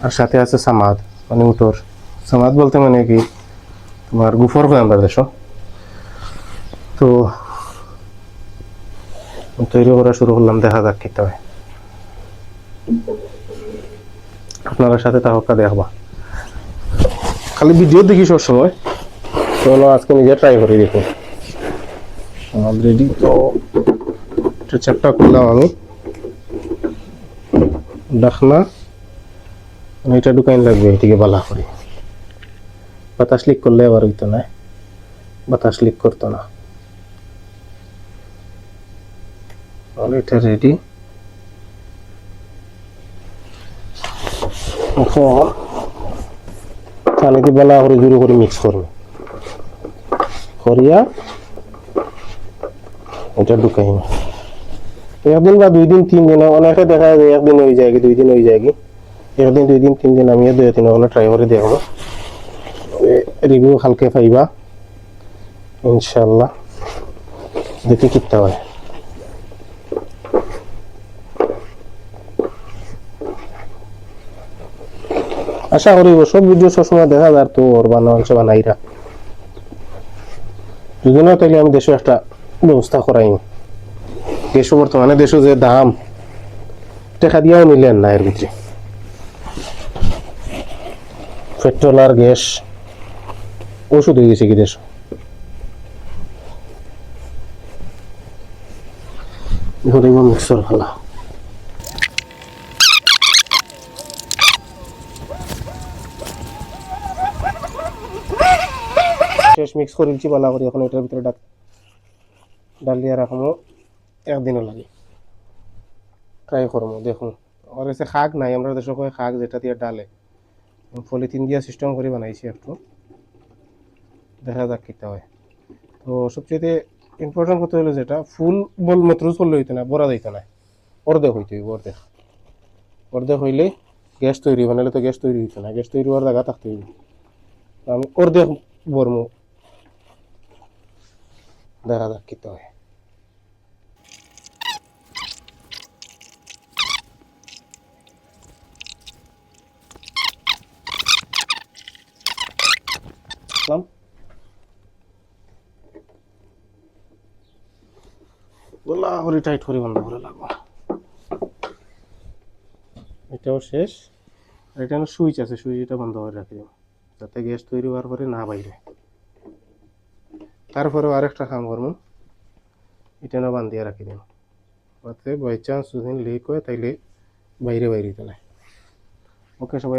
আর সাথে আছে সামাদ, মানে উতর। সামাদ বলতে মানে কি তোমার গুফর হয় আমরা দেশ। তো তৈরি করা শুরু করলাম, দেখা যাক কিতা হয়। আপনারা সাথে তাহকা দেখবা, খালি ভিডিও দেখি সব সময়, তো আজকে নিজে ট্রাই করে দেখুন। অলরেডি তো চেপটা করলাম আমি, ডাকনা এটা ঢুকাইন লাগবে এদিকে বালা করে। বাতাস লিক করলে আবার হইতো না, বাতাস লিক করতো না। এটা রেডি। পানিতে বেলা করে জুড়ে করে মিক্স করবে, করিয়া এটা ঢুকাই না। একদিন বা 2 দিন 3 দিন, অনেকে দেখা যায় একদিন হয়ে যায়, 2 দিন হয়ে যায়, একদিন 2 দিন 3 দিন আমিও 2-3 ওখানে ট্রাই করে দেখবো, রিভিউ হালকে পাইবা ইনশাল্লাহ। দেখি কিতা হয়। আশা করি সব ভিডিও সবসময় দেখা যায় তো ওর বানানো বানাইরা যদি না, তাইলে আমি দেশে একটা ব্যবস্থা করাই। দেশও বর্তমানে দেশে যে দাম, টাকা দিয়েও মিলেন না এর ভিতরে। পেট্রোল আর গ্যাস ওষুধ হয়ে গেছে কি দেশ। মিক্সর ভালো শেষ মিক্স করে দিচ্ছি বালা করি। এখন এটার ভিতরে ডাল দিয়ে রাখবো, একদিনও লাগে। ট্রাই করবো, দেখুন। আর এসে শাক নাই, আমরা দেশে কয় শাক যেটা দিয়ে ডালে, পলিথিন দিয়ে সিস্টেম করে বানাইছি একটু, দেখা যাক কিতা হয়। তো সবচেয়ে ইম্পর্টেন্ট কথা হলো যেটা, ফুল বল মাত্র চললে হইতে না, বড়া দিতে না, অর্ধেক হইতে হইব। অর্ধেক অর্ধেক হইলে গ্যাস তৈরি হবে, নাহলে তো গ্যাস তৈরি হইতে না, গ্যাস তৈরি হওয়ার জায়গা থাকতে হইব। আমি অর্ধেক বরমু, দেখা যাক কিতা হয়। গোলা করে টাইট করে বন্ধ করে লাগবো। এটাও শেষ। এটা সুইচ আছে, সুইচটা বন্ধ করে রাখি দেব, যাতে গ্যাস তৈরি হওয়ার পরে না বাইরে। তারপরেও আরেকটা কাম করবো, এটা না বান্ধিয়ে রাখি দেব, যাতে বাই চান্স যদি লিক হয় তাইলে বাইরে বাইরে চলে। ওকে সবাই।